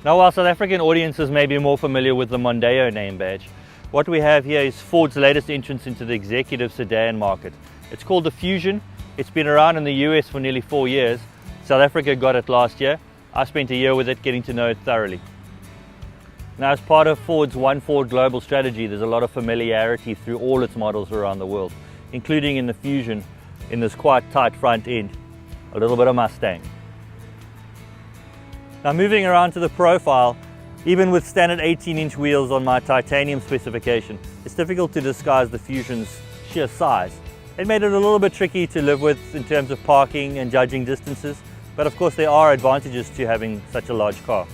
Now, while South African audiences may be more familiar with the Mondeo name badge, what we have here is Ford's latest entrance into the executive sedan market. It's called the Fusion. It's been around in the US for nearly 4 years. South Africa got it last year. I spent a year with it getting to know it thoroughly. Now, as part of Ford's One Ford global strategy, there's a lot of familiarity through all its models around the world, including in the Fusion, in this quite tight front end, a little bit of Mustang. Now, moving around to the profile, even with standard 18-inch wheels on my titanium specification, it's difficult to disguise the Fusion's sheer size. It made it a little bit tricky to live with in terms of parking and judging distances, but of course there are advantages to having such a large car.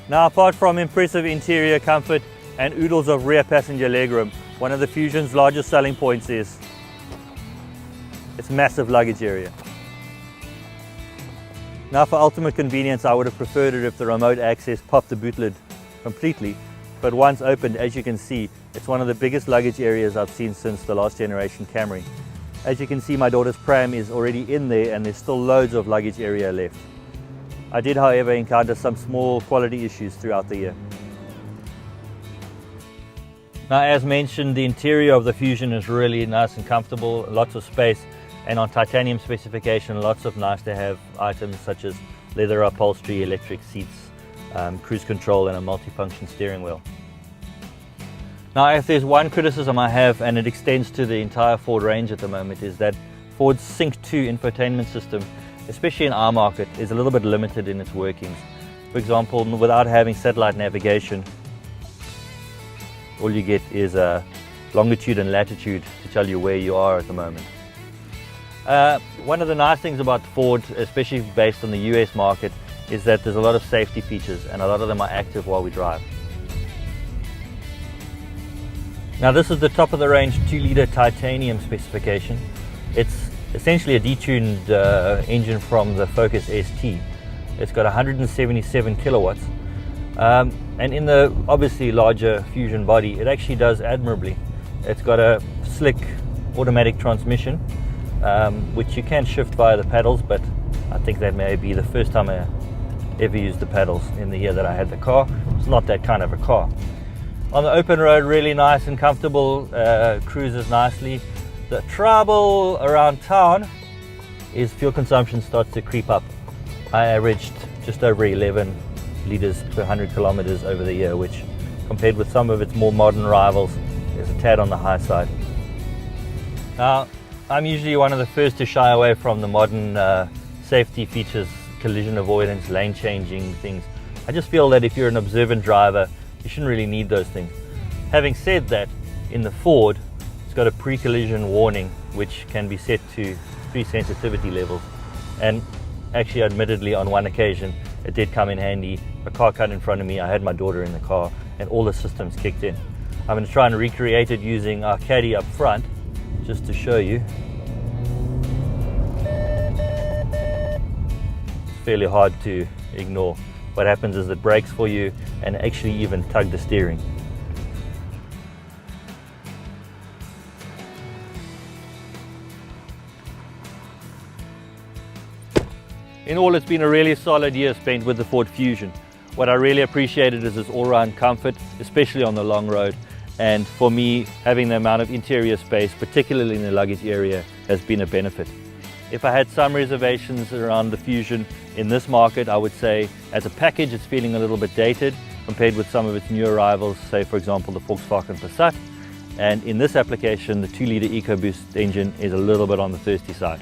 Now, apart from impressive interior comfort and oodles of rear passenger legroom, one of the Fusion's largest selling points is its massive luggage area. Now, for ultimate convenience, I would have preferred it if the remote access popped the boot lid completely, but once opened, as you can see, it's one of the biggest luggage areas I've seen since the last generation Camry. As you can see, my daughter's pram is already in there and there's still loads of luggage area left. I did, however, encounter some small quality issues throughout the year. Now, as mentioned, the interior of the Fusion is really nice and comfortable, lots of space, and on titanium specification, lots of nice to have items such as leather upholstery, electric seats, cruise control, and a multifunction steering wheel. Now, if there's one criticism I have, and it extends to the entire Ford range at the moment, is that Ford's Sync 2 infotainment system, especially in our market, is a little bit limited in its workings. For example, without having satellite navigation, all you get is a longitude and latitude to tell you where you are at the moment. One of the nice things about Ford, especially based on the US market, is that there's a lot of safety features and a lot of them are active while we drive. Now, this is the top of the range 2-litre titanium specification. It's essentially a detuned engine from the Focus ST. It's got 177 kilowatts. And in the obviously larger Fusion body, it actually does admirably. It's got a slick automatic transmission, which you can shift via the pedals, but I think that may be the first time I ever used the pedals in the year that I had the car. It's not that kind of a car. On the open road, really nice and comfortable, cruises nicely. The trouble around town is fuel consumption starts to creep up. I averaged just over 11 litres per 100 kilometers over the year, which compared with some of its more modern rivals is a tad on the high side. Now, I'm usually one of the first to shy away from the modern safety features, collision avoidance, lane changing things. I just feel that if you're an observant driver, you shouldn't really need those things. Having said that, in the Ford, it's got a pre-collision warning which can be set to 3 sensitivity levels. And actually, admittedly, on one occasion, it did come in handy. A car cut in front of me, I had my daughter in the car, and all the systems kicked in. I'm going to try and recreate it using our caddy up front, just to show you. It's fairly hard to ignore. What happens is it brakes for you and actually even tug the steering. In all, it's been a really solid year spent with the Ford Fusion. What I really appreciated is its all-round comfort, especially on the long road. And for me, having the amount of interior space, particularly in the luggage area, has been a benefit. If I had some reservations around the Fusion in this market, I would say as a package it's feeling a little bit dated compared with some of its newer rivals, say for example the Volkswagen Passat. And in this application, the 2-litre EcoBoost engine is a little bit on the thirsty side.